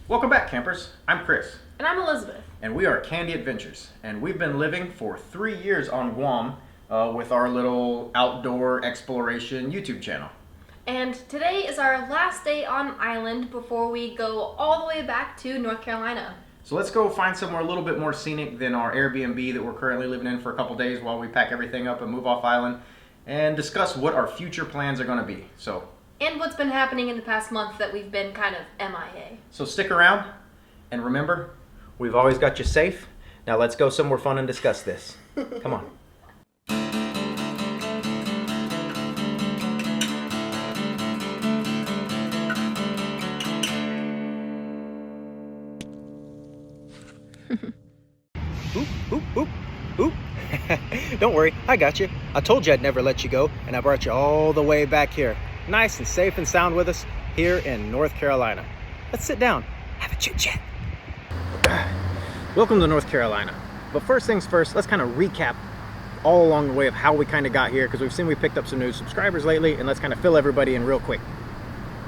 Welcome back, campers. I'm Chris. And I'm Elizabeth. And we are Candy Adventures. And we've been living for 3 years on Guam with our little outdoor exploration YouTube channel. And today is our last day on island before we go all the way back to North Carolina. So let's go find somewhere a little bit more scenic than our Airbnb that we're currently living in for a couple days while we pack everything up and move off island and discuss what our future plans are going to be. And what's been happening in the past month that we've been kind of MIA. So stick around and remember, we've always got you safe. Now let's go somewhere fun and discuss this. Come on. Oop, oop, oop, oop. Don't worry, I got you. I told you I'd never let you go, and I brought you all the way back here. Nice and safe and sound with us here in North Carolina. Let's sit down, have a chit chat. Welcome to North Carolina. But first things first, let's kind of recap all along the way of how we kind of got here, because we've seen we picked up some new subscribers lately, and let's kind of fill everybody in real quick.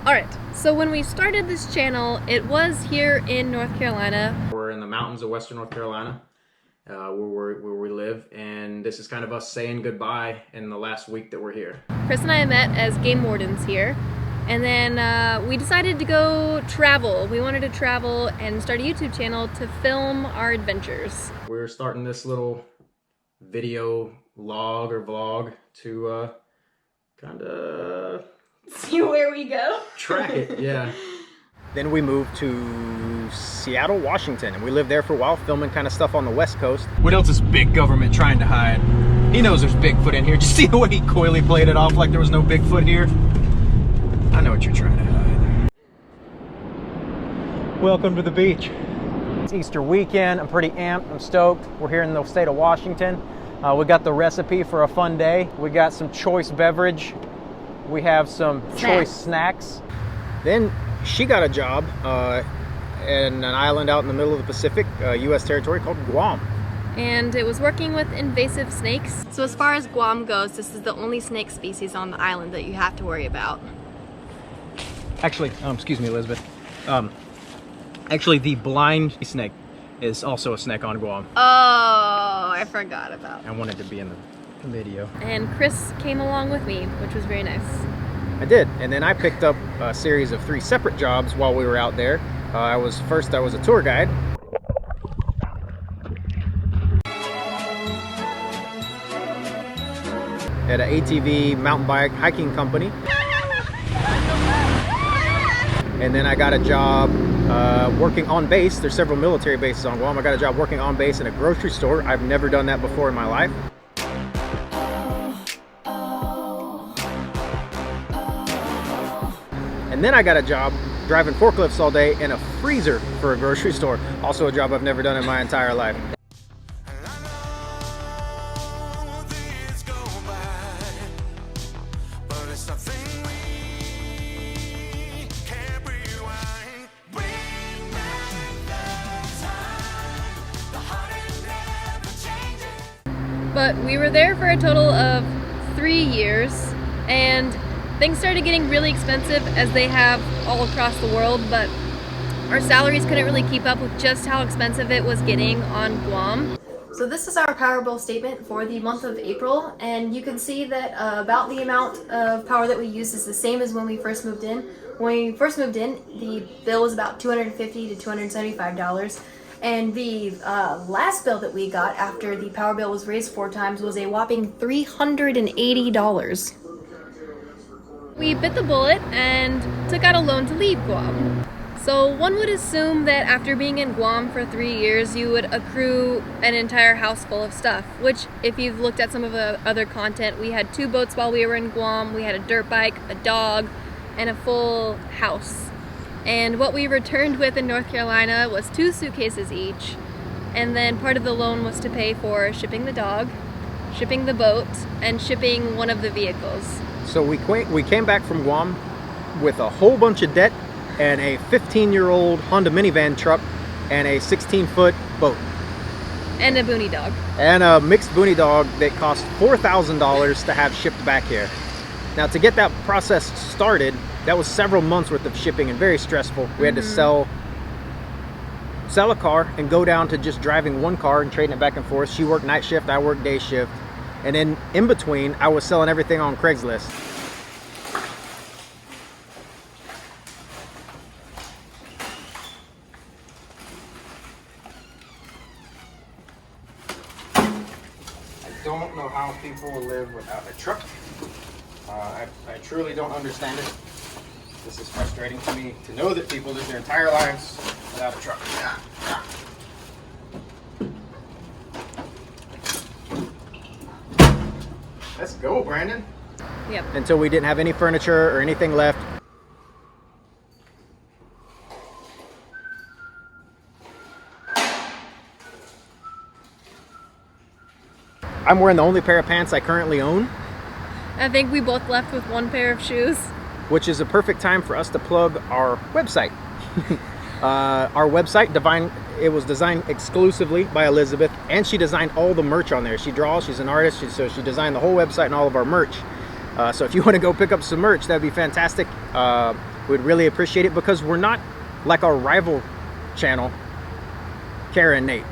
Alright, so when we started this channel, it was here in North Carolina. We're in the mountains of Western North Carolina, where we live, and this is kind of us saying goodbye in the last week that we're here. Chris and I met as Game Wardens here, and then we decided to go travel. We wanted to travel and start a YouTube channel to film our adventures. We're starting this little video log or vlog to kind of see where we go? Track it, yeah. Then we moved to Seattle, Washington, and we lived there for a while, filming kind of stuff on the West Coast. What else is big government trying to hide? He knows there's Bigfoot in here. Just see the way he coyly played it off like there was no Bigfoot here. I know what you're trying to hide. Welcome to the beach. It's Easter weekend. I'm pretty amped. I'm stoked. We're here in the state of Washington. We got the recipe for a fun day. We got some choice beverage. We have some choice snacks. Then she got a job in an island out in the middle of the Pacific, U.S. territory called Guam. And it was working with invasive snakes. So as far as Guam goes, this is the only snake species on the island that you have to worry about. Actually, excuse me, Elizabeth. Actually, the blind snake is also a snake on Guam. Oh, I forgot about that. I wanted to be in the video. And Chris came along with me, which was very nice. I did, and then I picked up a series of 3 separate jobs while we were out there. I was a tour guide. At an ATV mountain bike hiking company. And then I got a job working on base. There's several military bases on Guam. I got a job working on base in a grocery store. I've never done that before in my life. And then I got a job driving forklifts all day in a freezer for a grocery store. Also a job I've never done in my entire life. But we were there for a total of 3 years, and things started getting really expensive, as they have all across the world, but our salaries couldn't really keep up with just how expensive it was getting on Guam. So this is our power bill statement for the month of April, and you can see that about the amount of power that we used is the same as when we first moved in. When we first moved in, the bill was about $250 to $275. And the last bill that we got after the power bill was raised 4 times was a whopping $380. We bit the bullet and took out a loan to leave Guam. So one would assume that after being in Guam for 3 years, you would accrue an entire house full of stuff, which if you've looked at some of the other content, we had 2 boats while we were in Guam, we had a dirt bike, a dog, and a full house. And what we returned with in North Carolina was 2 suitcases each, and then part of the loan was to pay for shipping the dog, shipping the boat, and shipping one of the vehicles. So we came back from Guam with a whole bunch of debt and a 15-year-old Honda minivan truck and a 16-foot boat. And a boonie dog. And a mixed boonie dog that cost $4,000 to have shipped back here. Now, to get that process started, that was several months worth of shipping and very stressful. We had to sell sell a car and go down to just driving one car and trading it back and forth. She worked night shift, I worked day shift. And then in between, I was selling everything on Craigslist. I don't know how people live without a truck. I truly don't understand it. This is frustrating to me to know that people live their entire lives without a truck. Let's go, Brandon. Yep. Until we didn't have any furniture or anything left. I'm wearing the only pair of pants I currently own. I think we both left with one pair of shoes. Which is a perfect time for us to plug our website. Our website, it was designed exclusively by Elizabeth, and she designed all the merch on there. She draws, she's an artist, so she designed the whole website and all of our merch. So if you want to go pick up some merch, that'd be fantastic. We'd really appreciate it, because we're not like our rival channel, Kara and Nate.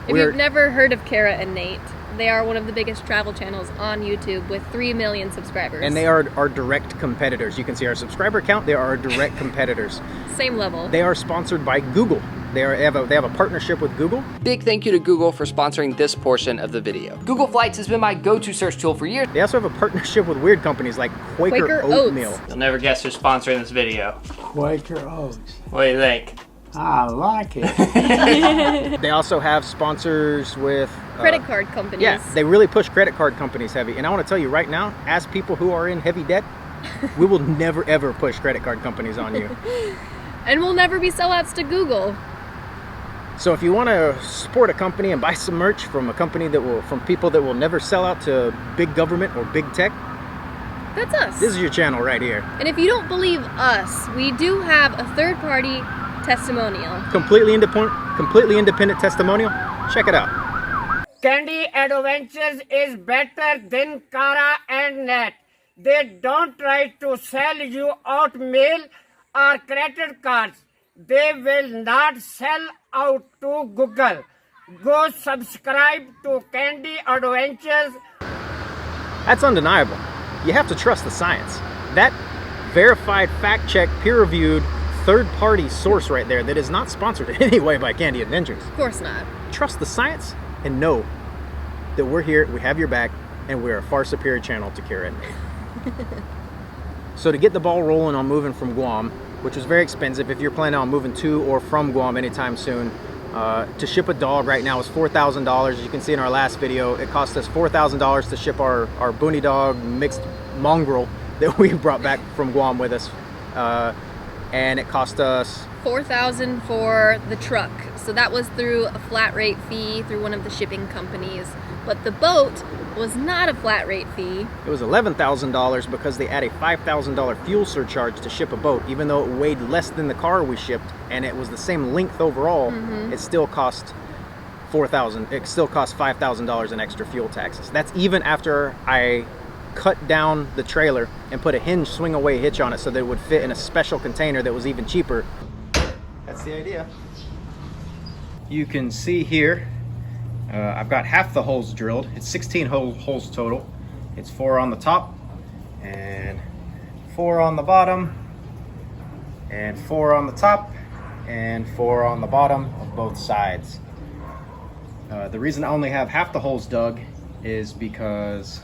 If you've never heard of Kara and Nate, they are one of the biggest travel channels on YouTube with 3 million subscribers. And they are our direct competitors. You can see our subscriber count. They are our direct competitors. Same level. They are sponsored by Google. They have a partnership with Google. Big thank you to Google for sponsoring this portion of the video. Google Flights has been my go-to search tool for years. They also have a partnership with weird companies like Quaker Oatmeal. Oats. You'll never guess who's sponsoring this video. Quaker Oats. What do you think? I like it. They also have sponsors with Credit card companies. Yeah, they really push credit card companies heavy. And I want to tell you right now, as people who are in heavy debt, we will never ever push credit card companies on you. And we'll never be sellouts to Google. So if you want to support a company and buy some merch from a company from people that will never sell out to big government or big tech, that's us. This is your channel right here. And if you don't believe us, we do have a third-party testimonial. Completely independent testimonial. Check it out. Candy Adventures is better than Kara and Nat. They don't try to sell you out mail or credit cards. They will not sell out to Google. Go subscribe to Candy Adventures. That's undeniable. You have to trust the science. That verified, fact-checked, peer-reviewed, third-party source right there that is not sponsored in any way by Candy Adventures. Of course not. Trust the science and know that we're here, we have your back, and we're a far superior channel to Kara and Nate. So to get the ball rolling on moving from Guam, which was very expensive if you're planning on moving to or from Guam anytime soon, to ship a dog right now is $4,000. As you can see in our last video, it cost us $4,000 to ship our Booney dog mixed mongrel that we brought back from Guam with us. And it cost us $4,000 for the truck. So that was through a flat rate fee through one of the shipping companies. But the boat was not a flat rate fee. It was $11,000 because they add a $5,000 fuel surcharge to ship a boat. Even though it weighed less than the car we shipped and it was the same length overall, it still cost $4,000. It still cost $5,000 in extra fuel taxes. That's even after I cut down the trailer and put a hinge swing away hitch on it so that it would fit in a special container that was even cheaper. That's the idea. You can see here, I've got half the holes drilled. It's 16 holes total. It's 4 on the top and 4 on the bottom and 4 on the top and 4 on the bottom of both sides. The reason I only have half the holes dug is because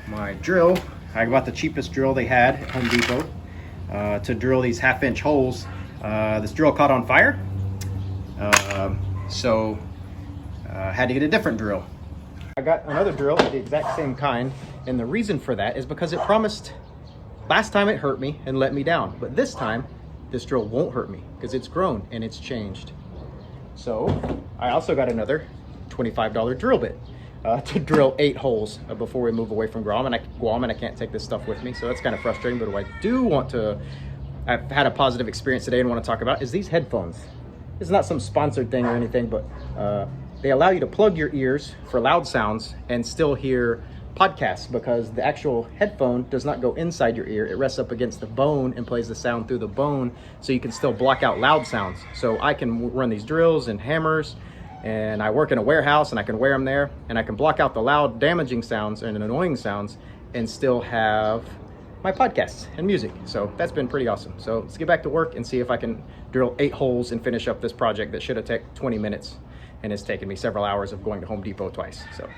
my drill, I got the cheapest drill they had at Home Depot to drill these 1/2-inch holes. This drill caught on fire, so had to get a different drill. I got another drill of the exact same kind, and the reason for that is because it promised last time it hurt me and let me down, but this time this drill won't hurt me because it's grown and it's changed. So I also got another $25 drill bit to drill 8 holes before we move away from Guam, and I can't take this stuff with me, so that's kind of frustrating. But what I do want to, I've had a positive experience today and want to talk about is these headphones. It's not some sponsored thing or anything, but they allow you to plug your ears for loud sounds and still hear podcasts, because the actual headphone does not go inside your ear. It rests up against the bone and plays the sound through the bone, so you can still block out loud sounds. So I can run these drills and hammers, and I work in a warehouse and I can wear them there, and I can block out the loud damaging sounds and annoying sounds and still have my podcasts and music. So that's been pretty awesome. So let's get back to work and see if I can drill 8 holes and finish up this project that should have taken 20 minutes and it's taken me several hours of going to Home Depot twice. So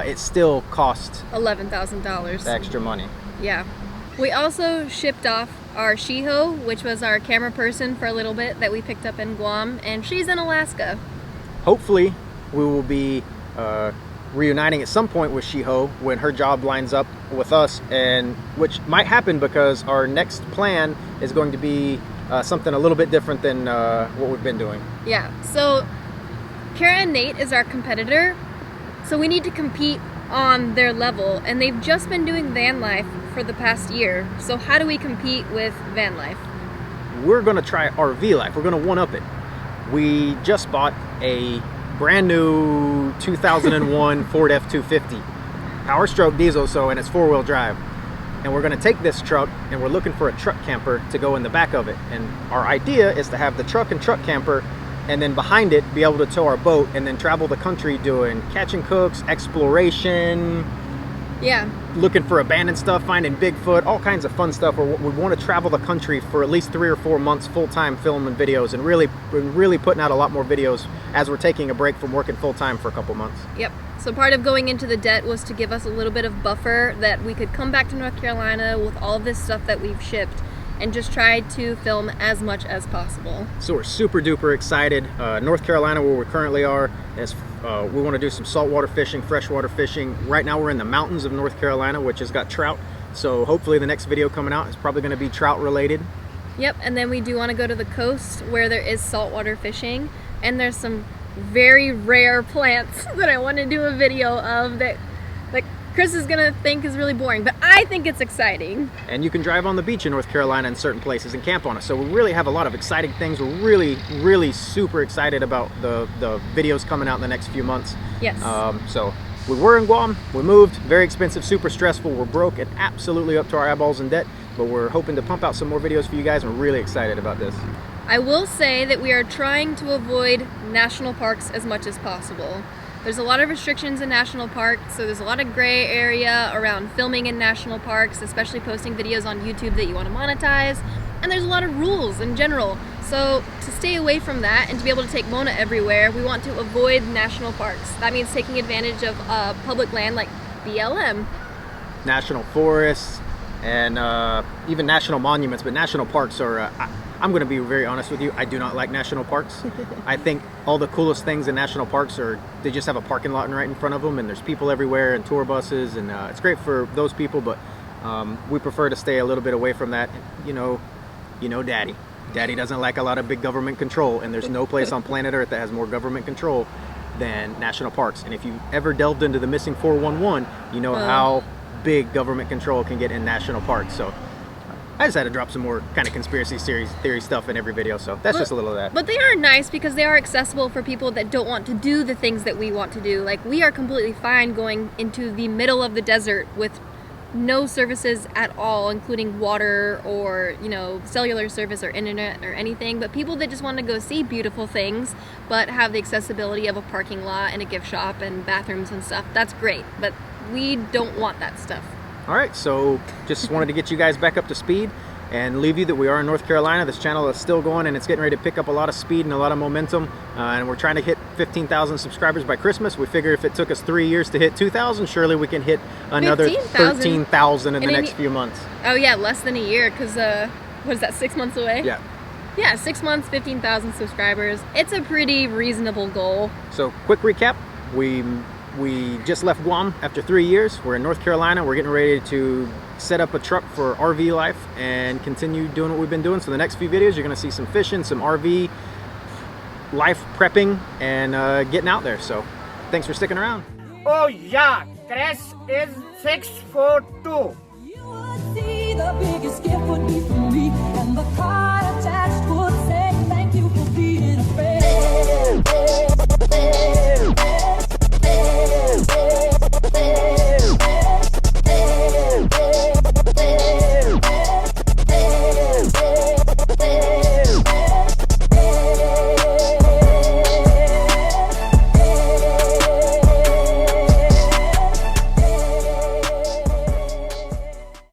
it still cost $11,000. extra money. Yeah. We also shipped off our Shiho, which was our camera person for a little bit that we picked up in Guam, and she's in Alaska. Hopefully we will be reuniting at some point with Shiho when her job lines up with us, and which might happen because our next plan is going to be something a little bit different than what we've been doing. Yeah, so Kara and Nate is our competitor, so we need to compete on their level, and they've just been doing van life for the past year. So how do we compete with van life? We're going to try RV life. We're going to one-up it. We just bought a brand new 2001 Ford F-250 power stroke diesel, and it's 4-wheel drive, and we're going to take this truck and we're looking for a truck camper to go in the back of it. And our idea is to have the truck and truck camper, and then behind it be able to tow our boat and then travel the country doing catch and cooks, exploration, Yeah. looking for abandoned stuff, finding Bigfoot, all kinds of fun stuff. Where we want to travel the country for at least 3 or 4 months full-time filming videos, and really putting out a lot more videos as we're taking a break from working full-time for a couple months. Yep. So part of going into the debt was to give us a little bit of buffer that we could come back to North Carolina with all of this stuff that we've shipped and just try to film as much as possible. So we're super duper excited. North Carolina, where we currently are, is we want to do some saltwater fishing, freshwater fishing. Right now we're in the mountains of North Carolina, which has got trout. So hopefully the next video coming out is probably going to be trout related. Yep, and then we do want to go to the coast where there is saltwater fishing, and there's some very rare plants that I want to do a video of that Chris is gonna think is really boring, but I think it's exciting. And you can drive on the beach in North Carolina in certain places and camp on it. So we really have a lot of exciting things. We're really super excited about the videos coming out in the next few months. Yes. So we were in Guam, we moved, very expensive, super stressful, we're broke and absolutely up to our eyeballs in debt, but we're hoping to pump out some more videos for you guys, and we're really excited about this. I will say that we are trying to avoid national parks as much as possible. There's a lot of restrictions in national parks, so there's a lot of gray area around filming in national parks, especially posting videos on YouTube that you want to monetize, and there's a lot of rules in general. So to stay away from that and to be able to take Mona everywhere, we want to avoid national parks. That means taking advantage of public land like BLM. National forests and even national monuments, but national parks are, I'm going to be very honest with you, I do not like national parks. I think all the coolest things in national parks are, they just have a parking lot right in front of them, and there's people everywhere and tour buses, and it's great for those people, but we prefer to stay a little bit away from that. You know Daddy doesn't like a lot of big government control, and there's no place on planet Earth that has more government control than national parks. And if you ever delved into the missing 411, you know how big government control can get in national parks. So I just had to drop some more kind of conspiracy theory stuff in every video, so that's just a little of that. But they are nice because they are accessible for people that don't want to do the things that we want to do. Like, we are completely fine going into the middle of the desert with no services at all, including water or, cellular service or internet or anything. But people that just want to go see beautiful things but have the accessibility of a parking lot and a gift shop and bathrooms and stuff, that's great. But we don't want that stuff. All right, so just wanted to get you guys back up to speed and leave you that we are in North Carolina. This channel is still going, and it's getting ready to pick up a lot of speed and a lot of momentum, and we're trying to hit 15,000 subscribers by Christmas. We figure if it took us 3 years to hit 2,000, surely we can hit another 13,000 in the next few months. Oh yeah, less than a year, because what is that, 6 months away? Yeah, 6 months, 15,000 subscribers. It's a pretty reasonable goal. So quick recap, we just left Guam after 3 years. We're in North Carolina. We're getting ready to set up a truck for RV life and continue doing what we've been doing. So the next few videos, you're going to see some fishing, some RV life prepping, and getting out there. So thanks for sticking around. Oh yeah, Chris is 6'2". You would see the biggest gift would be for me, and the car